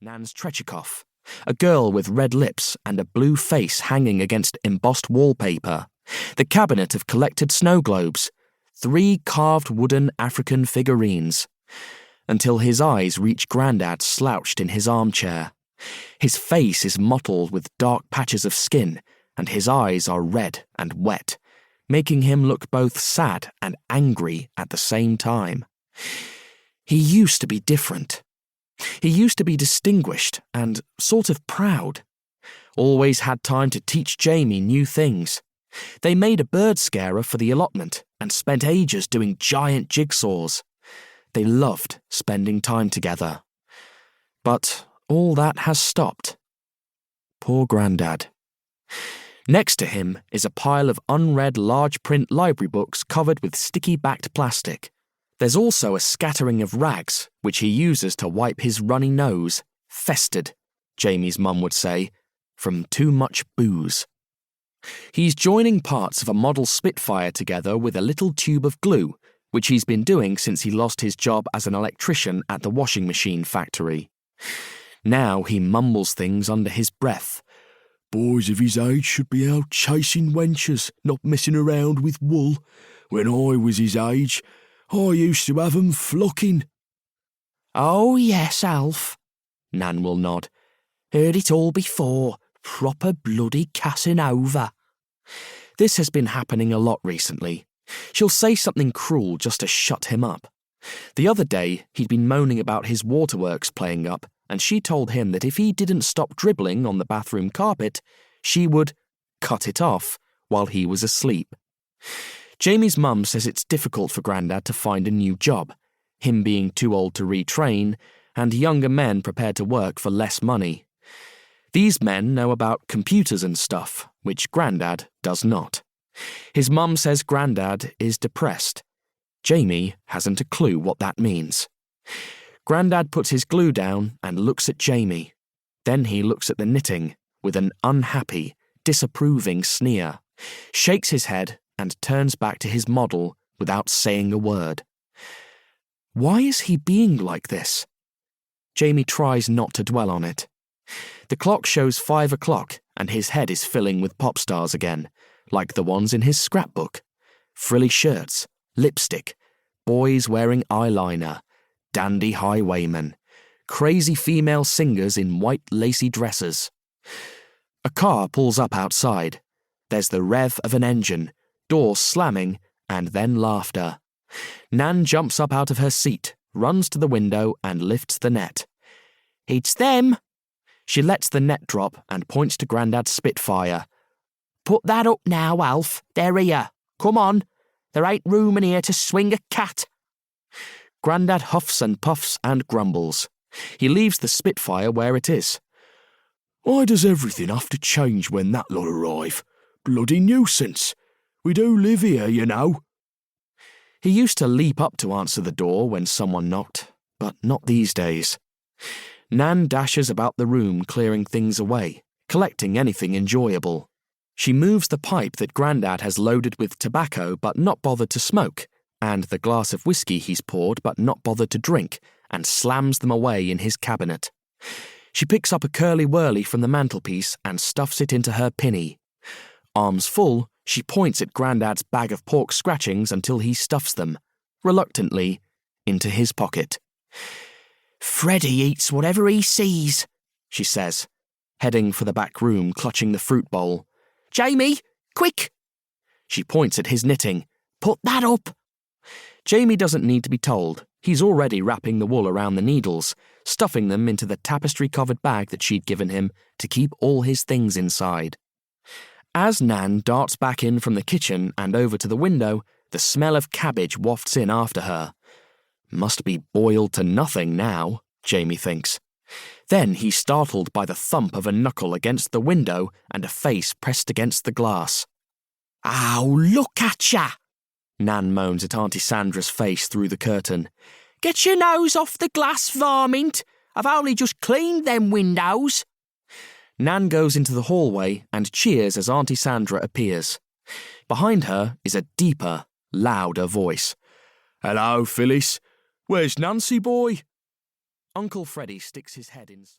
Nan's Tretyakov, a girl with red lips and a blue face hanging against embossed wallpaper, the cabinet of collected snow globes, 3 carved wooden African figurines, until his eyes reach Grandad slouched in his armchair. His face is mottled with dark patches of skin, and his eyes are red and wet, making him look both sad and angry at the same time. He used to be different. He used to be distinguished and sort of proud. Always had time to teach Jamie new things. They made a bird scarer for the allotment and spent ages doing giant jigsaws. They loved spending time together. But all that has stopped. Poor Grandad. Next to him is a pile of unread large-print library books covered with sticky-backed plastic. There's also a scattering of rags, which he uses to wipe his runny nose, festered, Jamie's mum would say, from too much booze. He's joining parts of a model Spitfire together with a little tube of glue, which he's been doing since he lost his job as an electrician at the washing machine factory. Now he mumbles things under his breath. Boys of his age should be out chasing wenches, not messing around with wool. When I was his age, I used to have 'em flocking. Oh yes, Alf, Nan will nod. Heard it all before. Proper bloody Casanova. This has been happening a lot recently. She'll say something cruel just to shut him up. The other day, he'd been moaning about his waterworks playing up, and she told him that if he didn't stop dribbling on the bathroom carpet, she would cut it off while he was asleep. Jamie's mum says it's difficult for Grandad to find a new job, him being too old to retrain, and younger men prepared to work for less money. These men know about computers and stuff, which Grandad does not. His mum says Grandad is depressed. Jamie hasn't a clue what that means. Grandad puts his glue down and looks at Jamie. Then he looks at the knitting with an unhappy, disapproving sneer, shakes his head and turns back to his model without saying a word. Why is he being like this? Jamie tries not to dwell on it. The clock shows 5 o'clock and his head is filling with pop stars again, like the ones in his scrapbook. Frilly shirts, lipstick, boys wearing eyeliner, dandy highwaymen, crazy female singers in white lacy dresses. A car pulls up outside. There's the rev of an engine, door slamming, and then laughter. Nan jumps up out of her seat, runs to the window and lifts the net. It's them! She lets the net drop and points to Grandad's Spitfire. Put that up now, Alf. They're here. Come on. There ain't room in here to swing a cat. Grandad huffs and puffs and grumbles. He leaves the Spitfire where it is. Why does everything have to change when that lot arrive? Bloody nuisance. We do live here, you know. He used to leap up to answer the door when someone knocked, but not these days. Nan dashes about the room clearing things away, collecting anything enjoyable. She moves the pipe that Grandad has loaded with tobacco but not bothered to smoke, and the glass of whiskey he's poured but not bothered to drink, and slams them away in his cabinet. She picks up a curly-whirly from the mantelpiece and stuffs it into her pinny. Arms full, she points at Grandad's bag of pork scratchings until he stuffs them, reluctantly, into his pocket. Freddie eats whatever he sees, she says, heading for the back room clutching the fruit bowl. Jamie, quick! She points at his knitting. Put that up! Jamie doesn't need to be told. He's already wrapping the wool around the needles, stuffing them into the tapestry-covered bag that she'd given him to keep all his things inside. As Nan darts back in from the kitchen and over to the window, the smell of cabbage wafts in after her. Must be boiled to nothing now, Jamie thinks. Then he's startled by the thump of a knuckle against the window and a face pressed against the glass. Ow, look at ya! Nan moans at Auntie Sandra's face through the curtain. Get your nose off the glass, varmint! I've only just cleaned them windows. Nan goes into the hallway and cheers as Auntie Sandra appears. Behind her is a deeper, louder voice. Hello, Phyllis. Where's Nancy, boy? Uncle Freddie sticks his head inside.